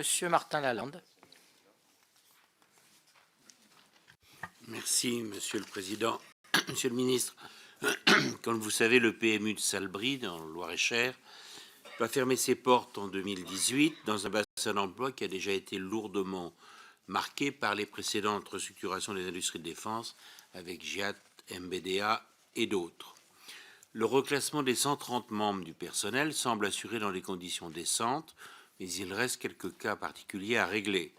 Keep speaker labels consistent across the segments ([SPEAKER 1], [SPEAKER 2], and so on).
[SPEAKER 1] Monsieur Martin Lalande.
[SPEAKER 2] Merci, Monsieur le Président. Monsieur le Ministre, comme vous savez, le PMU de Salbris, dans le Loir-et-Cher, va fermer ses portes en 2018 dans un bassin d'emploi qui a déjà été lourdement marqué par les précédentes restructurations des industries de défense avec GIAT, MBDA et d'autres. Le reclassement des 130 membres du personnel semble assuré dans des conditions décentes, mais il reste quelques cas particuliers à régler.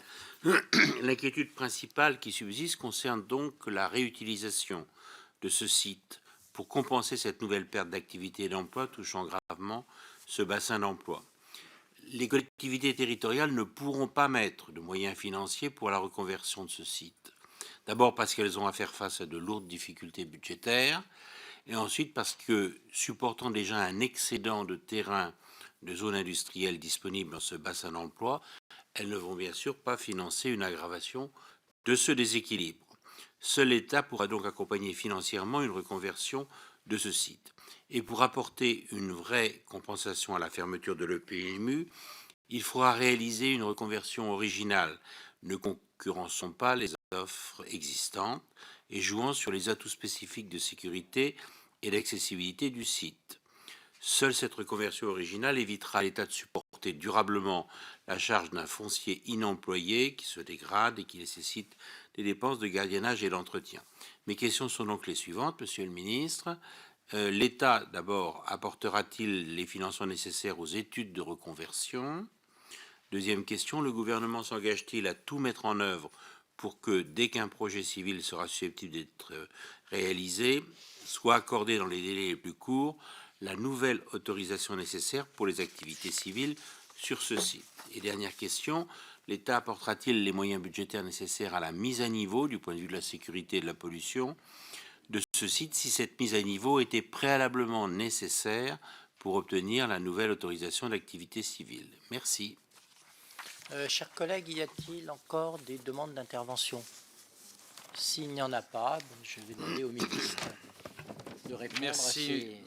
[SPEAKER 2] L'inquiétude principale qui subsiste concerne donc la réutilisation de ce site pour compenser cette nouvelle perte d'activité et d'emploi touchant gravement ce bassin d'emploi. Les collectivités territoriales ne pourront pas mettre de moyens financiers pour la reconversion de ce site. D'abord parce qu'elles ont à faire face à de lourdes difficultés budgétaires, et ensuite parce que, supportant déjà un excédent de terrain de zones industrielles disponibles dans ce bassin d'emploi, elles ne vont bien sûr pas financer une aggravation de ce déséquilibre. Seul l'État pourra donc accompagner financièrement une reconversion de ce site. Et pour apporter une vraie compensation à la fermeture de l'EPMU, il faudra réaliser une reconversion originale, ne concurrençant pas les offres existantes et jouant sur les atouts spécifiques de sécurité et d'accessibilité du site. Seule cette reconversion originale évitera à l'État de supporter durablement la charge d'un foncier inemployé qui se dégrade et qui nécessite des dépenses de gardiennage et d'entretien. Mes questions sont donc les suivantes, Monsieur le Ministre. L'État, d'abord, apportera-t-il les financements nécessaires aux études de reconversion? Deuxième question, le gouvernement s'engage-t-il à tout mettre en œuvre pour que, dès qu'un projet civil sera susceptible d'être réalisé, soit accordé dans les délais les plus courts la nouvelle autorisation nécessaire pour les activités civiles sur ce site? Et dernière question, l'État apportera-t-il les moyens budgétaires nécessaires à la mise à niveau du point de vue de la sécurité et de la pollution de ce site si cette mise à niveau était préalablement nécessaire pour obtenir la nouvelle autorisation d'activité civile? Merci.
[SPEAKER 1] Chers collègues, y a-t-il encore des demandes d'intervention? S'il n'y en a pas, je vais demander au ministre de répondre à ces...